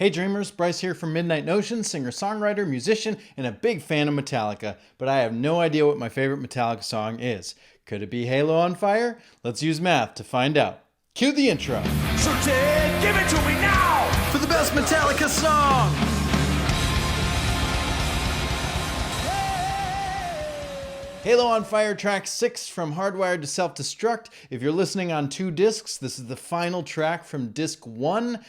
Hey Dreamers, Bryce here from Midnight Notion, singer-songwriter, musician, and a big fan of Metallica, but I have no idea what my favorite Metallica song is. Could it be Halo on Fire? Let's use math to find out. Cue the intro. So Ted, give it to me now! For the best Metallica song! Halo on Fire, track 6 from Hardwired to Self-Destruct. If you're listening on 2 discs, this is the final track from disc 1.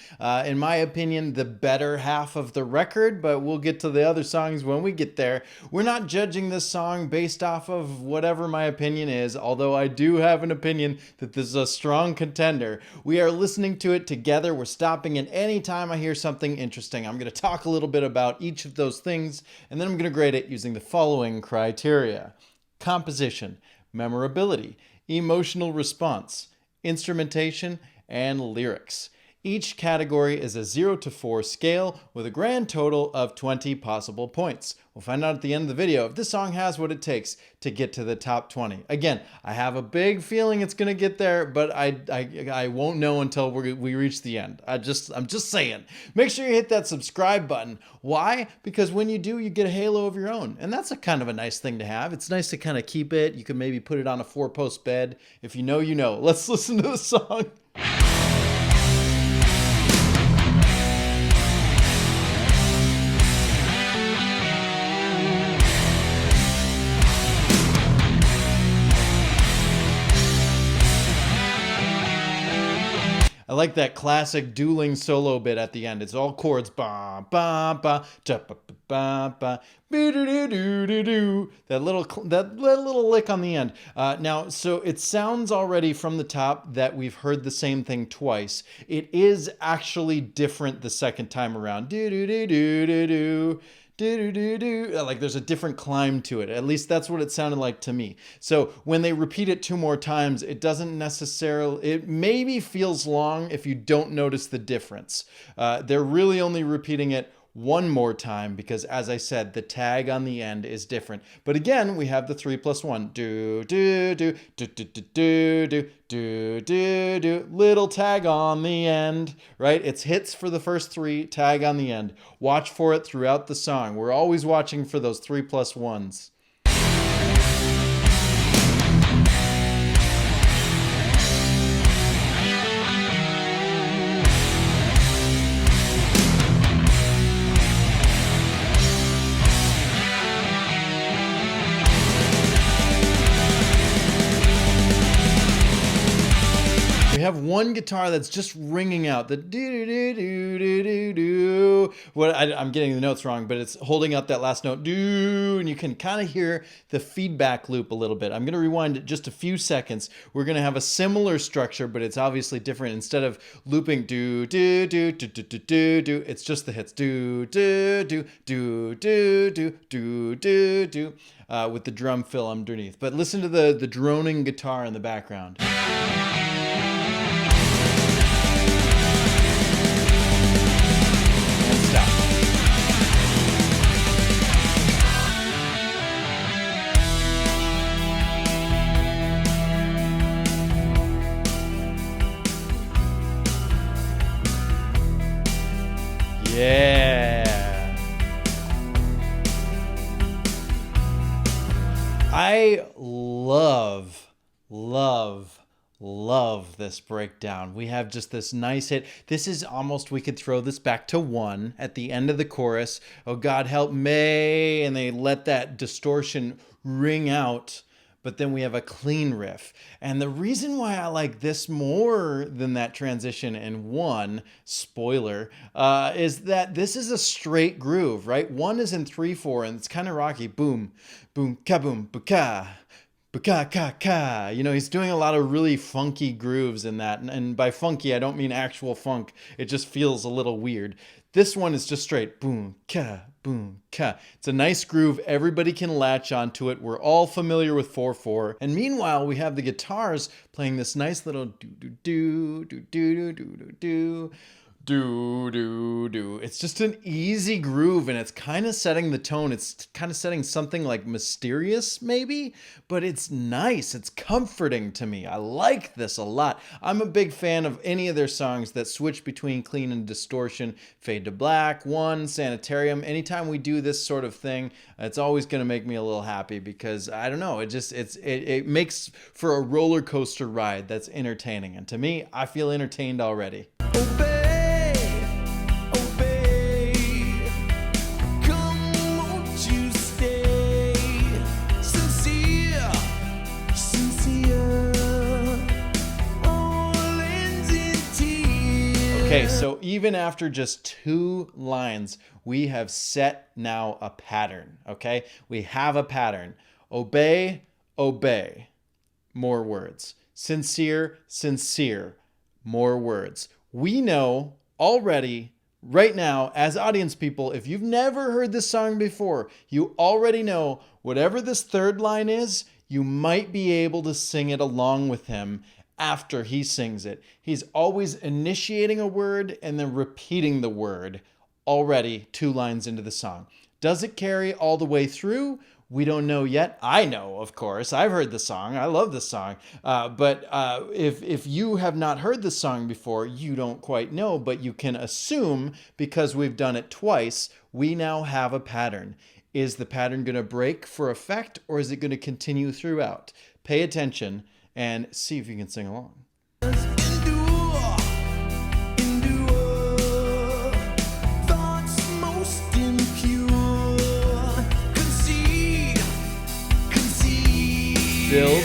In my opinion, the better half of the record, but we'll get to the other songs when we get there. We're not judging this song based off of whatever my opinion is, although I do have an opinion that this is a strong contender. We are listening to it together. We're stopping at any time I hear something interesting. I'm going to talk a little bit about each of those things, and then I'm going to grade it using the following criteria. Composition, memorability, emotional response, instrumentation, and lyrics. Each category is a 0 to 4 scale with a grand total of 20 possible points. We'll find out at the end of the video if this song has what it takes to get to the top 20. Again, I have a big feeling it's gonna get there, but I won't know until we reach the end. I'm just saying. Make sure you hit that subscribe button. Why? Because when you do, you get a halo of your own, and that's a kind of a nice thing to have. It's nice to kind of keep it. You can maybe put it on a 4-post bed. If you know, you know. Let's listen to the song. I like that classic dueling solo bit at the end. It's all chords. Ba ba ba ba ba ba ba do. That little lick on the end. Now, so it sounds already from the top that we've heard the same thing twice. It is actually different the second time around. Do do do do do do. Like there's a different climb to it. At least that's what it sounded like to me. So when they repeat it 2 more times, it doesn't necessarily, it maybe feels long if you don't notice the difference. They're really only repeating it 1 more time because, as I said, the tag on the end is different. But again, we have the 3 plus 1. Do do do do do do do do do do do. Little tag on the end, right? It's hits for the first 3, tag on the end. Watch for it throughout the song. We're always watching for those 3 plus 1s. We have one guitar that's just ringing out the do do do do do do. What I'm getting the notes wrong, but it's holding out that last note do, and you can kind of hear the feedback loop a little bit. I'm going to rewind it just a few seconds. We're going to have a similar structure, but it's obviously different. Instead of looping do do do do do do do do, it's just the hits do do do do do do do do do with the drum fill underneath. But listen to the droning guitar in the background. Yeah. I love this breakdown. We have just this nice hit. This is almost, we could throw this back to 1 at the end of the chorus. Oh, God help me. And they let that distortion ring out. But then we have a clean riff. And the reason why I like this more than that transition in 1, spoiler, is that this is a straight groove, right? 1 is in 3/4 and it's kind of rocky. Boom, boom, ka-boom, ba-ka. Ka-ka-ka. You know, he's doing a lot of really funky grooves in that. And by funky, I don't mean actual funk. It just feels a little weird. This one is just straight boom, ka, boom, ka. It's a nice groove. Everybody can latch onto it. We're all familiar with 4/4. And meanwhile, we have the guitars playing this nice little do-do-do, do-do-do-do-do-do. do, do, do. It's just an easy groove, and it's kind of setting the tone. It's kind of setting something like mysterious, maybe, but it's nice. It's comforting to me. I like this a lot. I'm a big fan of any of their songs that switch between clean and distortion. Fade to Black, One, Sanitarium. Anytime we do this sort of thing, it's always going to make me a little happy because I don't know. It makes for a roller coaster ride that's entertaining, and to me, I feel entertained already. Obey, obey. Come, won't you stay? Sincere, sincere. All ends in tears. Okay, so even after just 2 lines, we have set now a pattern, okay? We have a pattern. Obey, obey. More words. Sincere, sincere. More words. We know already, right now, as audience people, if you've never heard this song before, you already know whatever this 3rd line is, you might be able to sing it along with him after he sings it. He's always initiating a word and then repeating the word already 2 lines into the song. Does it carry all the way through? We don't know yet. I know, of course. I've heard the song. I love the song. But if you have not heard the song before, you don't quite know. But you can assume, because we've done it twice, we now have a pattern. Is the pattern going to break for effect, or is it going to continue throughout? Pay attention and see if you can sing along. Endure, endure. Thoughts most impure. Concede, concede. Build.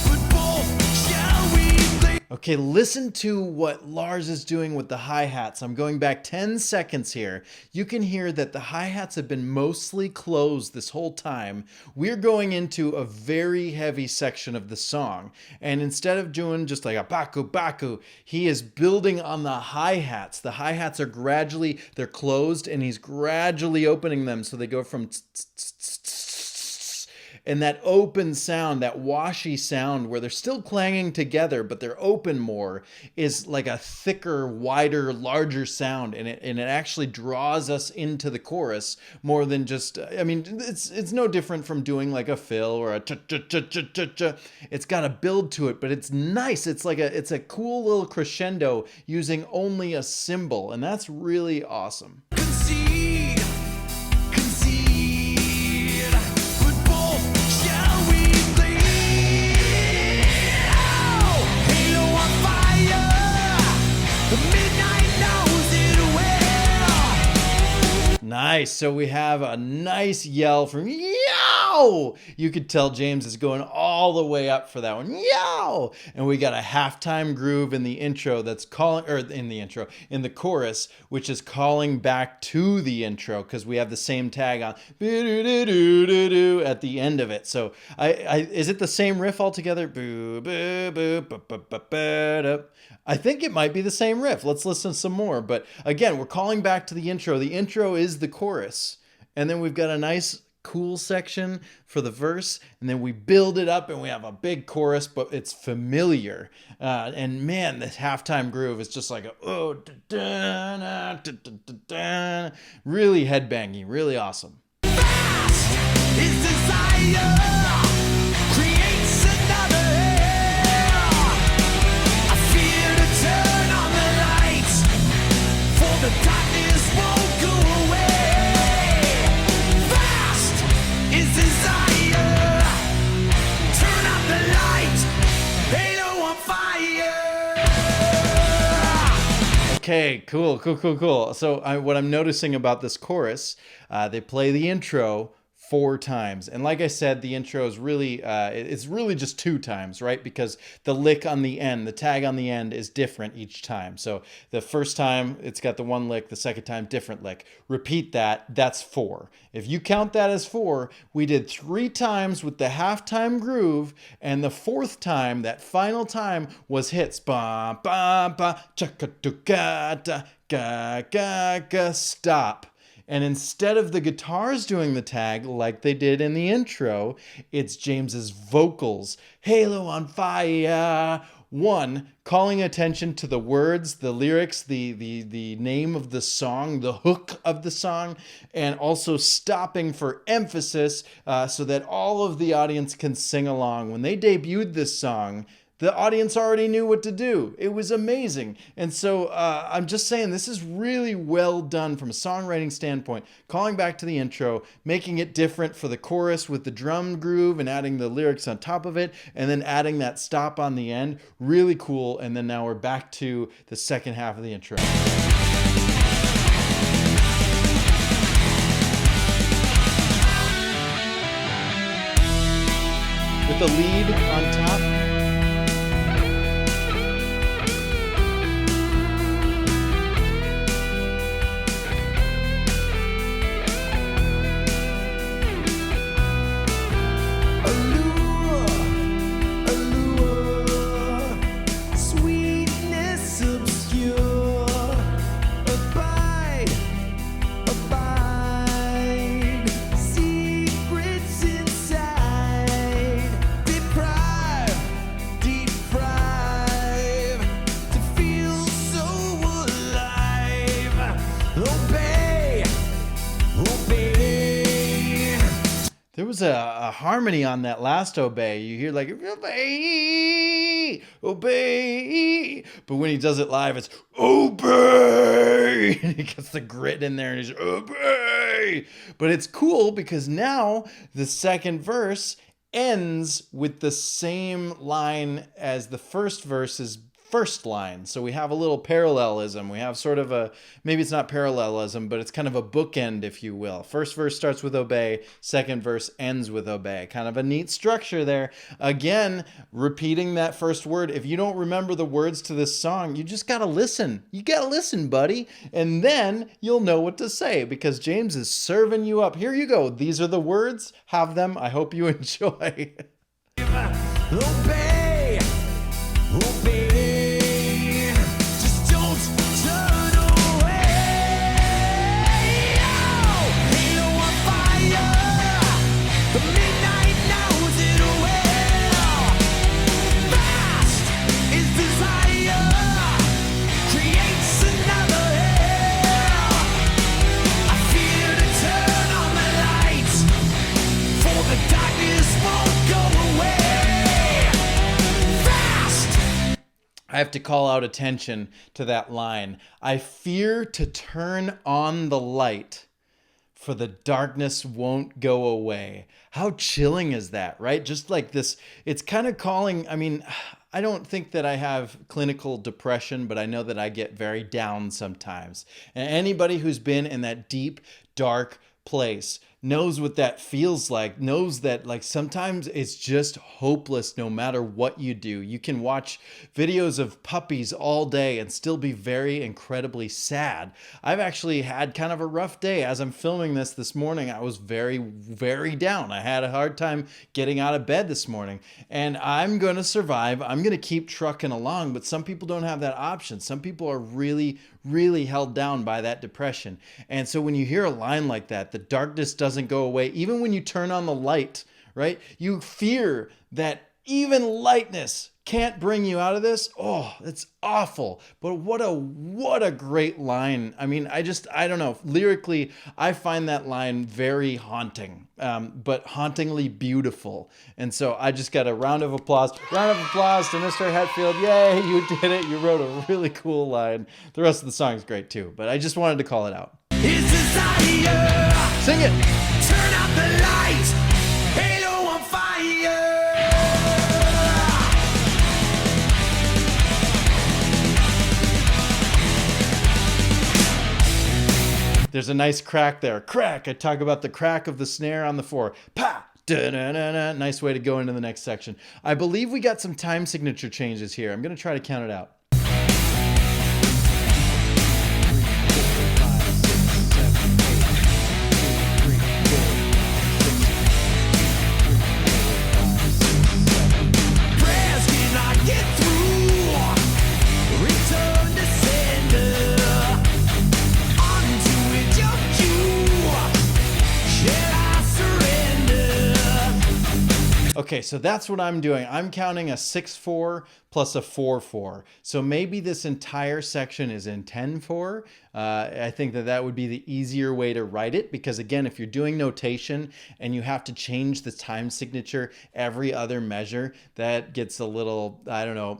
But both shall we play. Okay, listen to what Lars is doing with the hi-hats. I'm going back 10 seconds here. You can hear that the hi-hats have been mostly closed this whole time. We're going into a very heavy section of the song. And instead of doing just like a baku baku, he is building on the hi-hats. The hi-hats are gradually, they're closed, and he's gradually opening them. So they go from tss, tss, tss, tss, and that open sound, that washy sound where they're still clanging together, but they're open more, is like a thicker, wider, larger sound. And it actually draws us into the chorus more than just, I mean, it's no different from doing like a fill or a cha-cha-cha-cha-cha. It's got a build to it, but it's nice. It's a cool little crescendo using only a cymbal. And that's really awesome. Concede, concede. But both shall we bleed. Oh, halo on fire. The midnight knows it well. Nice. So we have a nice yell from yow. You could tell James is going all the way up for that one. Yow. And we got a halftime groove in the intro that's calling, or in the chorus, which is calling back to the intro because we have the same tag on at the end of it. So is it the same riff altogether? I think it might be the same riff. Let's listen some more. But again, we're calling back to the intro. The intro is the chorus. And then we've got a nice cool section for the verse. And then we build it up and we have a big chorus, but it's familiar. And man, this halftime groove is just like really headbanging, really awesome. Fast is desire. Creates another hell. I fear to turn on the lights, for the darkness won't go away. Fast is desire. Turn out the light. Halo on fire. Okay, cool. So what I'm noticing about this chorus, they play the intro 4 times. And like I said, the intro is really, it's really just 2 times, right? Because the lick on the end, the tag on the end is different each time. So the first time it's got the 1 lick, the second time different lick. Repeat that, that's 4. If you count that as 4, we did 3 times with the halftime groove, and the 4th time, that final time, was hits. Ba ba ba chaka ga ga ga ga stop. And instead of the guitars doing the tag like they did in the intro, it's James's vocals. Halo on fire. One, calling attention to the words, the lyrics, the name of the song, the hook of the song, and also stopping for emphasis so that all of the audience can sing along. When they debuted this song, the audience already knew what to do. It was amazing. And so I'm just saying, this is really well done from a songwriting standpoint. Calling back to the intro, making it different for the chorus with the drum groove and adding the lyrics on top of it, and then adding that stop on the end. Really cool. And then now we're back to the second half of the intro. With the lead on top. There was a harmony on that last obey. You hear like, obey, obey. But when he does it live, it's obey. And he gets the grit in there and he's obey. But it's cool because now the second verse ends with the same line as the first verse's first line. So we have a little parallelism. We have sort of a, maybe it's not parallelism, but it's kind of a bookend, if you will. First verse starts with obey, second verse ends with obey. Kind of a neat structure there. Again, repeating that first word. If you don't remember the words to this song, you just got to listen. You got to listen, buddy. And then you'll know what to say because James is serving you up. Here you go. These are the words. Have them. I hope you enjoy. Obey, obey. Just don't turn away. Oh, halo on fire. The midnight knows it well. Fast is desire. Creates another hell. I fear to turn on the lights, for the darkness won't go away. I have to call out attention to that line. I fear to turn on the light, for the darkness won't go away. How chilling is that, right? Just like this, it's kind of calling, I mean, I don't think that I have clinical depression, but I know that I get very down sometimes. And anybody who's been in that deep, dark place knows what that feels like, knows that like sometimes it's just hopeless no matter what you do. You can watch videos of puppies all day and still be very incredibly sad. I've actually had kind of a rough day. As I'm filming this morning, I was very, very down. I had a hard time getting out of bed this morning, and I'm going to survive. I'm going to keep trucking along, but some people don't have that option. Some people are really, really held down by that depression. And so when you hear a line like that, the darkness doesn't go away. Even when you turn on the light, right? You fear that even lightness can't bring you out of this. Oh, it's awful. But what a great line. I mean, I don't know. Lyrically, I find that line very haunting, but hauntingly beautiful. And so I just got a round of applause. Round of applause to Mr. Hetfield. Yay, you did it. You wrote a really cool line. The rest of the song is great too, but I just wanted to call it out. Is desire. Sing it. Turn out the light. Halo on fire. There's a nice crack there. Crack. I talk about the crack of the snare on the 4. Pa. Da-da-da-da. Nice way to go into the next section. I believe we got some time signature changes here. I'm going to try to count it out. Okay, so that's what I'm doing. I'm counting a 6/4 plus a 4/4. So maybe this entire section is in 10/4. I think that would be the easier way to write it, because again, if you're doing notation and you have to change the time signature every other measure, that gets a little, I don't know,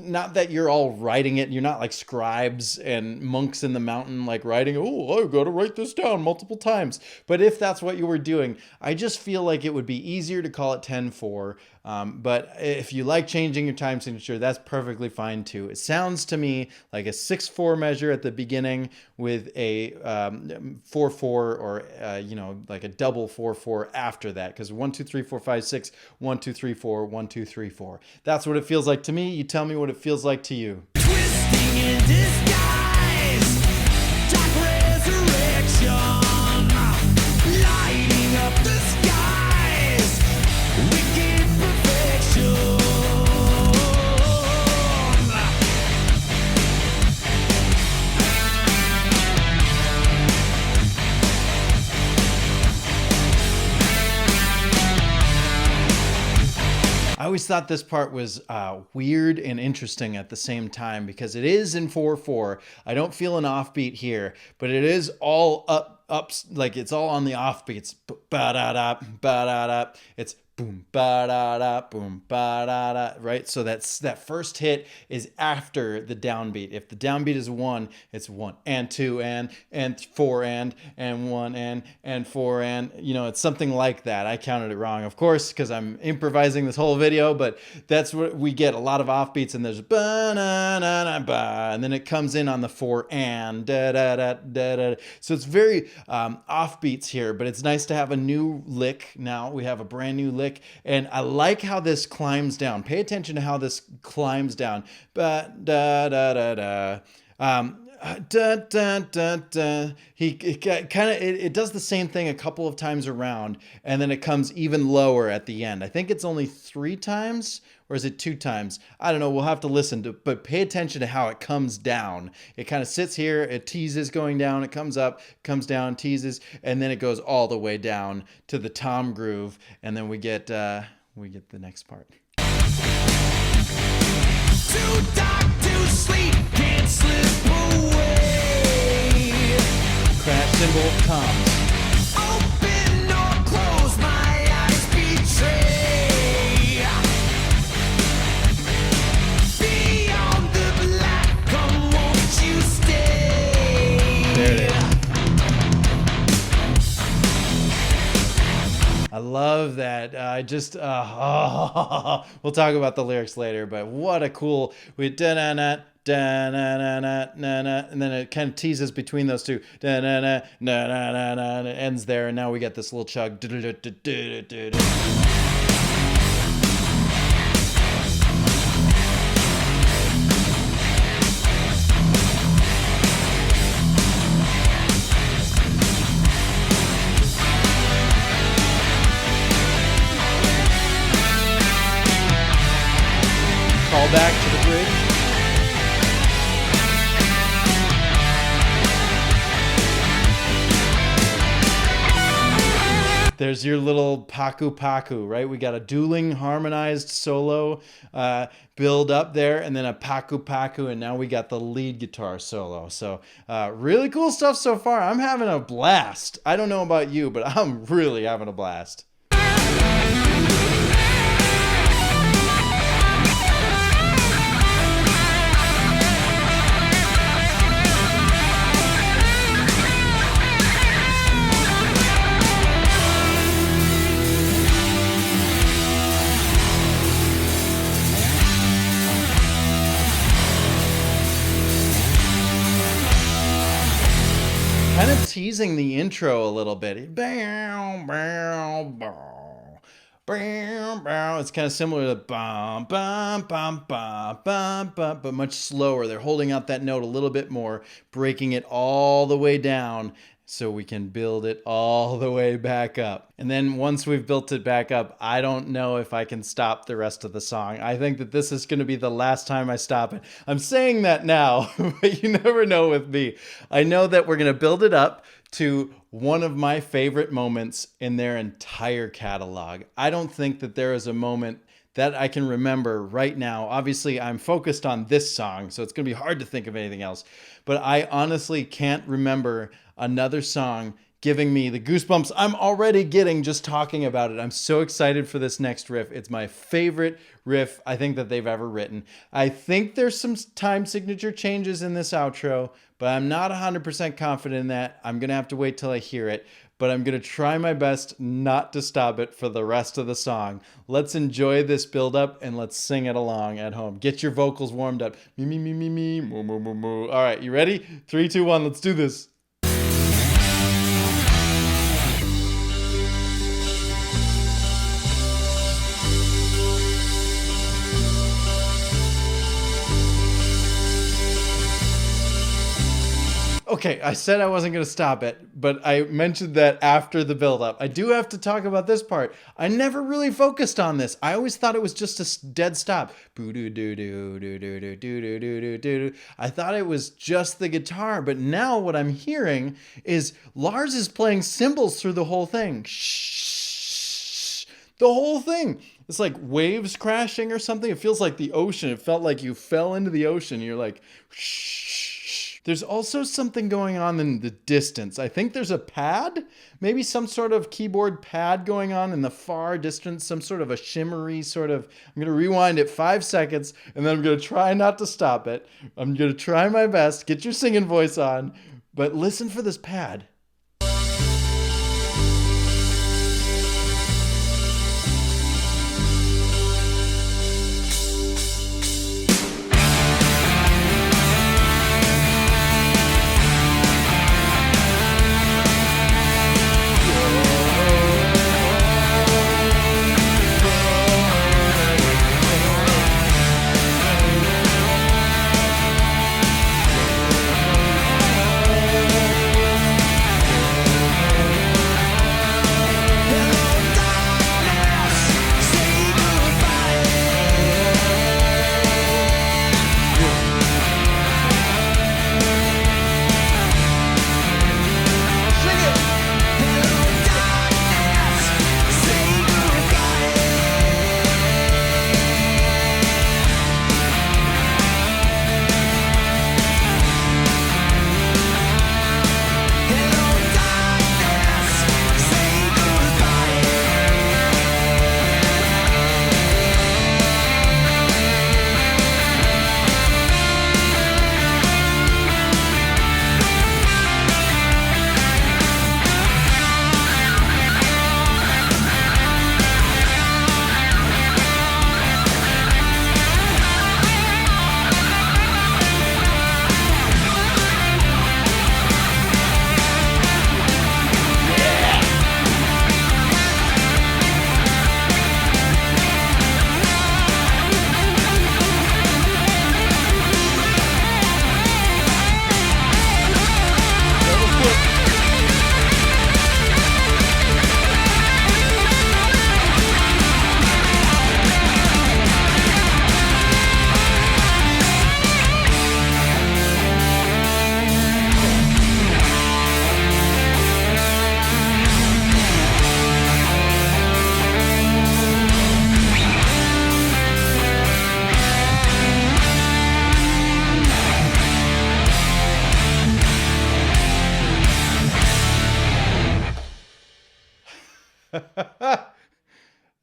not that you're all writing it. You're not like scribes and monks in the mountain, like writing, oh, I've got to write this down multiple times. But if that's what you were doing, I just feel like it would be easier to call it 10/4. But if you like changing your time signature, that's perfectly fine too. It sounds to me like a 6/4 measure at the beginning with a 4/4, or like a double 4/4 after that, because 1 2 3 4 5 6, 1 2 3 4, 1 2 3 4. That's what it feels like to me. You tell me what it feels like to you. Twisting in disguise, dark resurrection, lighting up the skies, wicked perfection. I always thought this part was weird and interesting at the same time, because it is in 4/4. I don't feel an offbeat here, but it is all ups, like it's all on the offbeats. Ba-da-da, ba-da-da. It's boom, ba-da-da, boom, ba-da-da, right? So that first hit is after the downbeat. If the downbeat is 1, it's 1 and 2 and 4 and 1 and 4 and, it's something like that. I counted it wrong, of course, because I'm improvising this whole video, but that's what we get, a lot of offbeats, and there's ba-na-na-na-ba, and then it comes in on the 4 and da-da-da-da-da. So it's very offbeats here, but it's nice to have a new lick. Now we have a brand new lick, and I like how this climbs down. Pay attention to how this climbs down. Ba da da da da. Da, da, da, da. It does the same thing a couple of times around, and then it comes even lower at the end. I think it's only 3 times, or is it 2 times? I don't know. We'll have to listen to, but pay attention to how it comes down. It kind of sits here, it teases going down, it comes up, comes down, teases, and then it goes all the way down to the tom groove, and then we get the next part. Too dark to sleep, can't slip away. Crash cymbal comes. Open or close, my eyes betray. Beyond the black, come won't you stay? There it is. I love that. We'll talk about the lyrics later, but what a cool, we da-na-na, da-na-na-na-na-na, and then it kind of teases between those two, da-na-na, na-na-na-na, and it ends there, and now we get this little chug. Call back to the bridge. There's your little paku paku, right? We got a dueling harmonized solo build up there, and then a paku paku, and now we got the lead guitar solo. So really cool stuff so far. I'm having a blast. I don't know about you, but I'm really having a blast. Kind of teasing the intro a little bit. Bow, bow, bow. Bow, bow. It's kind of similar to bum, bum, bum, bum, bum, bum, but much slower. They're holding out that note a little bit more, breaking it all the way down, so we can build it all the way back up. And then once we've built it back up, I don't know if I can stop the rest of the song. I think that this is going to be the last time I stop it. I'm saying that now, but you never know with me. I know that we're going to build it up to one of my favorite moments in their entire catalog. I don't think that there is a moment that I can remember right now. Obviously, I'm focused on this song, so it's going to be hard to think of anything else. But I honestly can't remember another song giving me the goosebumps I'm already getting just talking about it. I'm so excited for this next riff. It's my favorite riff I think that they've ever written. I think there's some time signature changes in this outro, but I'm not 100% confident in that. I'm going to have to wait till I hear it, but I'm going to try my best not to stop it for the rest of the song. Let's enjoy this build up and let's sing it along at home. Get your vocals warmed up. Me, me, me, me, me, moo, moo, moo, moo. All right, you ready? 3, 2, 1, let's do this. Okay, I said I wasn't going to stop it, but I mentioned that after the build-up. I do have to talk about this part. I never really focused on this. I always thought it was just a dead stop. I thought it was just the guitar, but now what I'm hearing is Lars is playing cymbals through the whole thing. Shh. The whole thing. It's like waves crashing or something. It feels like the ocean. It felt like you fell into the ocean. You're like, shh. There's also something going on in the distance. I think there's a pad, maybe some sort of keyboard pad going on in the far distance, some sort of a shimmery sort of, I'm going to rewind it 5 seconds, and then I'm going to try not to stop it. I'm going to try my best. Get your singing voice on, but listen for this pad.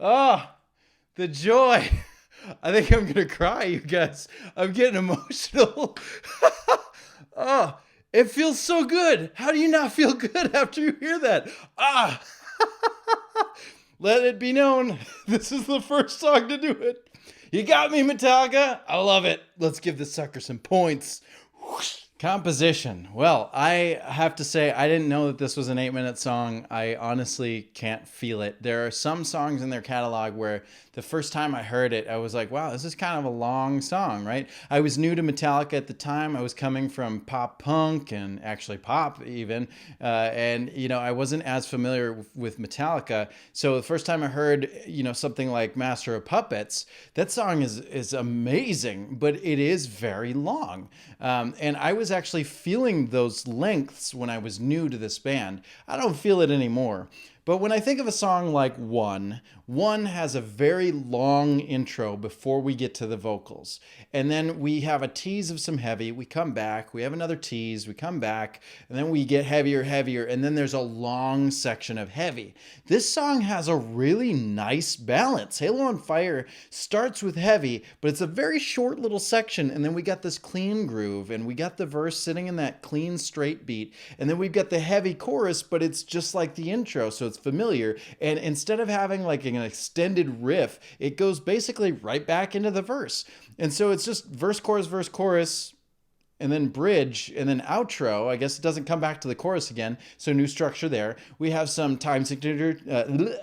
Oh, the joy. I think I'm going to cry, you guys. I'm getting emotional. Oh, it feels so good. How do you not feel good after you hear that? Ah, let it be known. This is the first song to do it. You got me, Metallica. I love it. Let's give this sucker some points. Composition. Well, I have to say, I didn't know that this was an 8-minute song. I honestly can't feel it. There are some songs in their catalog where the first time I heard it, I was like, wow, this is kind of a long song, right? I was new to Metallica at the time. I was coming from pop punk and actually pop even. And, I wasn't as familiar with Metallica. So the first time I heard, something like Master of Puppets, that song is amazing, but it is very long. And I was actually feeling those lengths when I was new to this band. I don't feel it anymore. But when I think of a song like One has a very long intro before we get to the vocals. And then we have a tease of some heavy. We come back. We have another tease. We come back. And then we get heavier. And then there's a long section of heavy. This song has a really nice balance. Halo on Fire starts with heavy, but it's a very short little section. And then we got this clean groove. And we got the verse sitting in that clean, straight beat. And then we've got the heavy chorus, but it's just like the intro. So it's familiar, and instead of having like an extended riff, it goes basically right back into the verse. And so it's just verse, chorus, and then bridge, and then outro. I guess it doesn't come back to the chorus again, so new structure there. We have some time signature,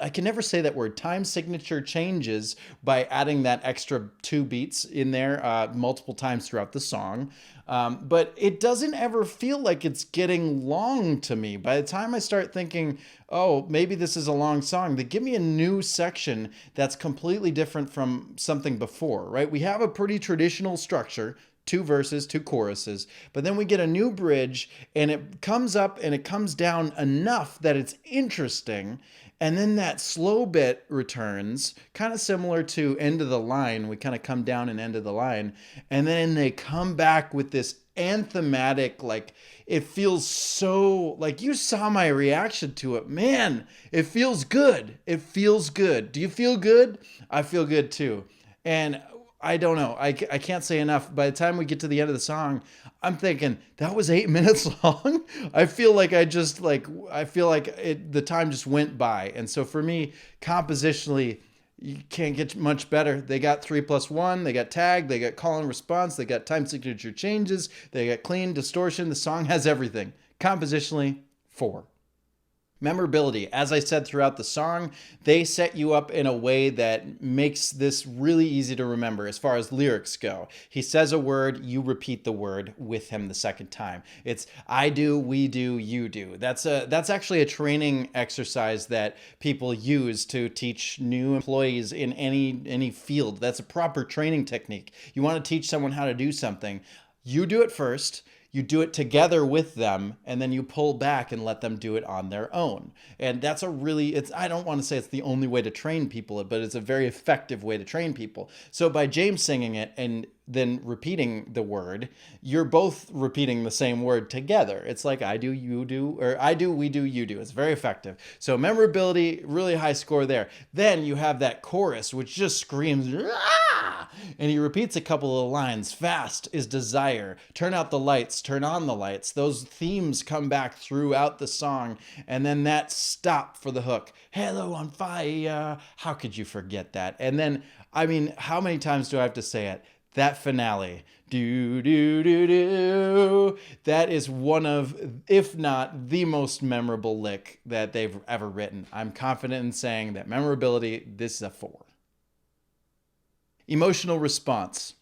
I can never say that word, time signature changes by adding that extra 2 beats in there multiple times throughout the song. But it doesn't ever feel like it's getting long to me. By the time I start thinking, oh, maybe this is a long song, they give me a new section that's completely different from something before, right? We have a pretty traditional structure, 2 verses, 2 choruses, but then we get a new bridge, and it comes up and it comes down enough that it's interesting. And then that slow bit returns, kind of similar to End of the Line. We kind of come down and End of the Line. And then they come back with this anthematic, like, it feels so, like, you saw my reaction to it. Man, it feels good. It feels good. Do you feel good? I feel good too. And I don't know. I can't say enough. By the time we get to the end of the song, I'm thinking that was 8 minutes long. I feel like the time just went by. And so for me, compositionally, you can't get much better. They got 3+1, they got tag, they got call and response, they got time signature changes, they got clean distortion. The song has everything. Compositionally, 4. Memorability. As I said throughout the song, they set you up in a way that makes this really easy to remember as far as lyrics go. He says a word, you repeat the word with him the second time. It's I do, we do, you do. That's actually a training exercise that people use to teach new employees in any field. That's a proper training technique. You want to teach someone how to do something, you do it first. You do it together with them, and then you pull back and let them do it on their own. And that's I don't want to say it's the only way to train people, but it's a very effective way to train people. So by James singing it and then repeating the word, you're both repeating the same word together. It's like I do, you do, or I do, we do, you do. It's very effective. So memorability, really high score there. Then you have that chorus, which just screams, ah! And he repeats a couple of lines. Fast is desire. Turn out the lights, turn on the lights. Those themes come back throughout the song. And then that stop for the hook. Halo on fire. How could you forget that? And then, I mean, how many times do I have to say it? That finale, do, do, do, do, that is one of, if not the most memorable lick that they've ever written. I'm confident in saying that memorability, this is a 4. Emotional response.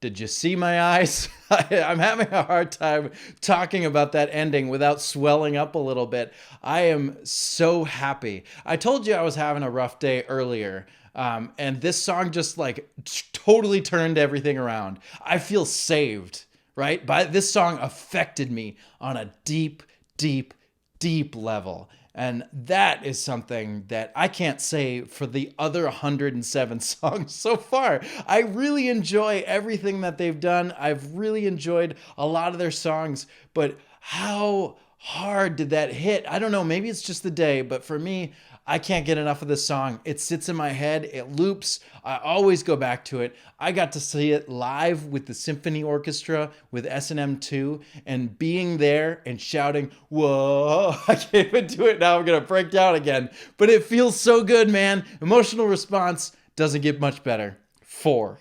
Did you see my eyes? I'm having a hard time talking about that ending without swelling up a little bit. I am so happy. I told you I was having a rough day earlier. And this song just like totally turned everything around. I feel saved, right? This song affected me on a deep, deep, deep level. And that is something that I can't say for the other 107 songs so far. I really enjoy everything that they've done. I've really enjoyed a lot of their songs, but how hard did that hit? I don't know, maybe it's just the day, but for me, I can't get enough of this song. It sits in my head. It loops. I always go back to it. I got to see it live with the symphony orchestra with S&M 2 and being there and shouting, whoa, I can't even do it now. I'm going to break down again. But it feels so good, man. Emotional response doesn't get much better. 4.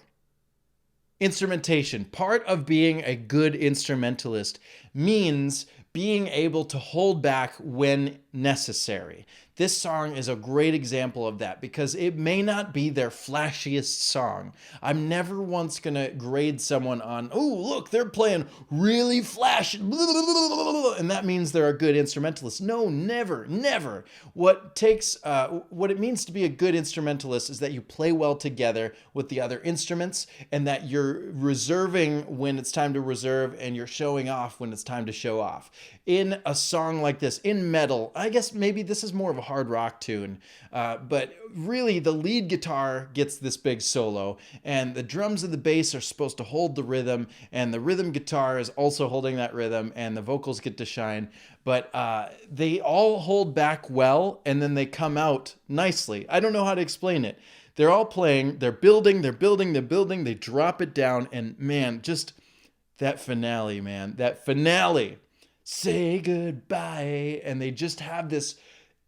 Instrumentation. Part of being a good instrumentalist means being able to hold back when necessary. This song is a great example of that because it may not be their flashiest song. I'm never once going to grade someone on, oh, look, they're playing really flashy, and that means they're a good instrumentalist. No, never, never. What it means to be a good instrumentalist is that you play well together with the other instruments and that you're reserving when it's time to reserve and you're showing off when it's time to show off. In a song like this, in metal, I guess maybe this is more of a hard rock tune, but really the lead guitar gets this big solo and the drums and the bass are supposed to hold the rhythm and the rhythm guitar is also holding that rhythm and the vocals get to shine, but they all hold back well and then they come out nicely. I don't know how to explain it. They're all playing, they're building, they drop it down, and man, just that finale, man, that finale. Say goodbye, and they just have this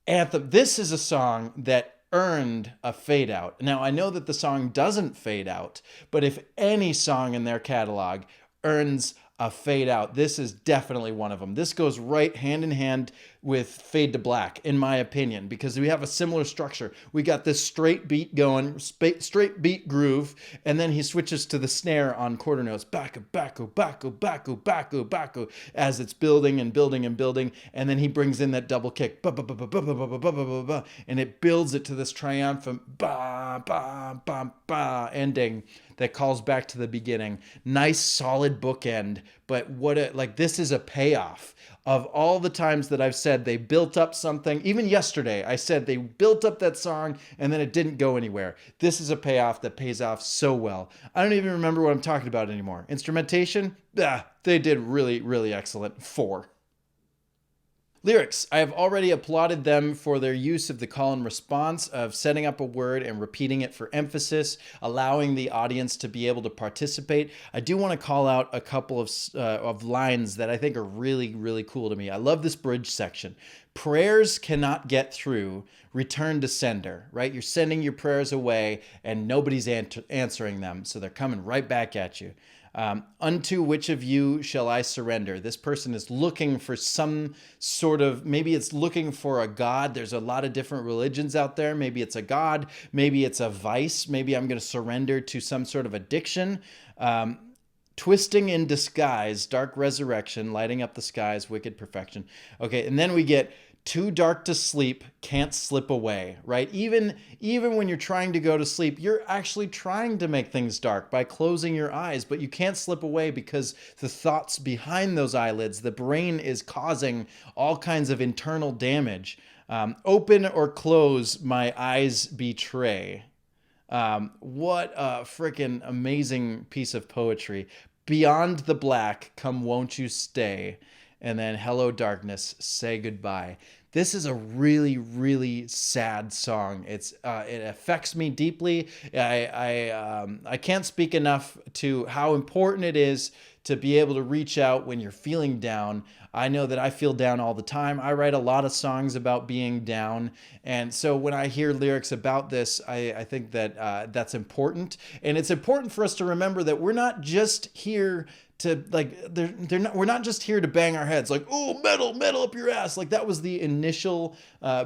anthem. This is a song that earned a fade out. Now, I know that the song doesn't fade out, but if any song in their catalog earns a fade out, this is definitely one of them. This goes right hand in hand with Fade to Black, in my opinion, because we have a similar structure. We got this straight beat going, straight beat groove, and then he switches to the snare on quarter notes, backu, backu, backu, backu, backu, backu, as it's building and building and building, and then he brings in that double kick, ba ba ba ba ba ba ba ba ba ba, and it builds it to this triumphant ba ba ba ba ending that calls back to the beginning. Nice solid bookend, but this is a payoff of all the times that I've said they built up something. Even yesterday, I said they built up that song and then it didn't go anywhere. This is a payoff that pays off so well. I don't even remember what I'm talking about anymore. Instrumentation, they did really, really excellent. 4. Lyrics. I have already applauded them for their use of the call and response, of setting up a word and repeating it for emphasis, allowing the audience to be able to participate. I do want to call out a couple of lines that I think are really, really cool to me. I love this bridge section. Prayers cannot get through. Return to sender, right? You're sending your prayers away and nobody's answering them. So they're coming right back at you. Unto which of you shall I surrender? This person is looking for some sort of, maybe it's looking for a God. There's a lot of different religions out there. Maybe it's a God. Maybe it's a vice. Maybe I'm going to surrender to some sort of addiction. Twisting in disguise, dark resurrection, lighting up the skies, wicked perfection. Okay, and then we get too dark to sleep, can't slip away, right? Even when you're trying to go to sleep, you're actually trying to make things dark by closing your eyes, but you can't slip away because the thoughts behind those eyelids, the brain is causing all kinds of internal damage. Open or close, my eyes betray. What a freaking amazing piece of poetry. Beyond the black, come won't you stay? And then hello darkness, say goodbye. This is a really, really sad song. It affects me deeply. I can't speak enough to how important it is to be able to reach out when you're feeling down. I know that I feel down all the time. I write a lot of songs about being down. And so when I hear lyrics about this, I think that that's important. And it's important for us to remember that we're not just here to we're not just here to bang our heads like, oh, metal up your ass. Like that was the initial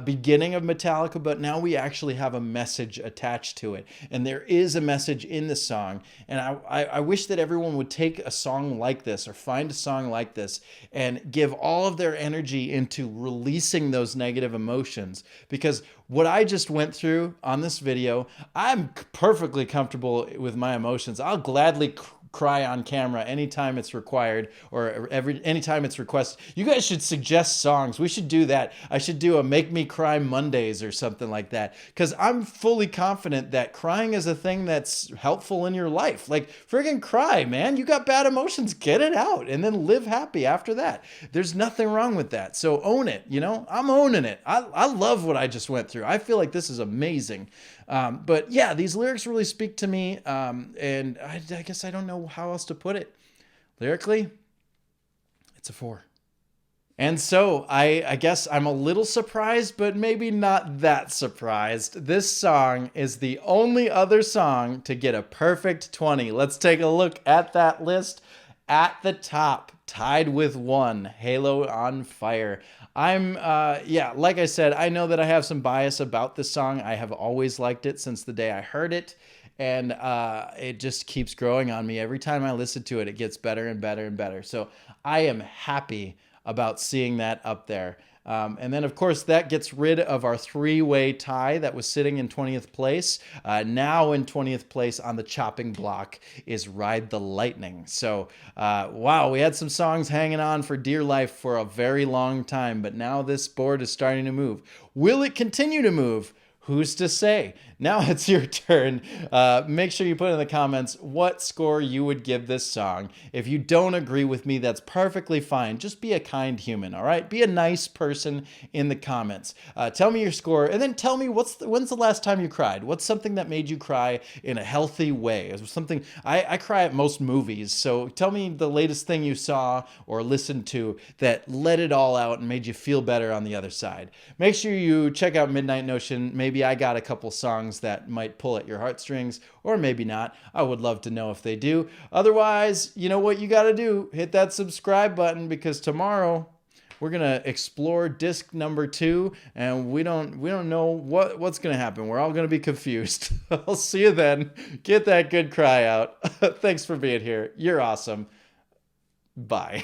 beginning of Metallica, but now we actually have a message attached to it. And there is a message in the song. And I wish that everyone would take a song like this or find a song like this and give all of their energy into releasing those negative emotions. Because what I just went through on this video, I'm perfectly comfortable with my emotions. I'll gladly cry on camera anytime it's required or anytime it's requested. You guys should suggest songs. We should do that. I should do a Make Me Cry Mondays or something like that, because I'm fully confident that crying is a thing that's helpful in your life. Like, friggin' cry, man. You got bad emotions, get it out and then live happy after that. There's nothing wrong with that. So own it. I'm owning it. I love what I just went through. I feel like this is amazing. But yeah, these lyrics really speak to me. And I guess I don't know how else to put it. Lyrically, it's a 4. And so I guess I'm a little surprised, but maybe not that surprised. This song is the only other song to get a perfect 20. Let's take a look at that list. At the top, tied with one, Halo on Fire. Like I said, I know that I have some bias about this song. I have always liked it since the day I heard it. And it just keeps growing on me. Every time I listen to it, it gets better and better and better. So I am happy about seeing that up there. And then, of course, that gets rid of our three-way tie that was sitting in 20th place. Now in 20th place on the chopping block is Ride the Lightning. So, wow, we had some songs hanging on for dear life for a very long time, but now this board is starting to move. Will it continue to move? Who's to say? Now it's your turn. Make sure you put in the comments what score you would give this song. If you don't agree with me, that's perfectly fine. Just be a kind human, all right? Be a nice person in the comments. Tell me your score, and then tell me when's the last time you cried? What's something that made you cry in a healthy way? Is something I cry at most movies, so tell me the latest thing you saw or listened to that let it all out and made you feel better on the other side. Make sure you check out Midnight Notion. Maybe I got a couple songs that might pull at your heartstrings, or maybe not. I would love to know if they do. Otherwise, you know what you got to do? Hit that subscribe button, because tomorrow we're gonna explore disc number 2, and we don't know what's gonna happen. We're all gonna be confused. I'll see you then. Get that good cry out. Thanks for being here. You're awesome. Bye.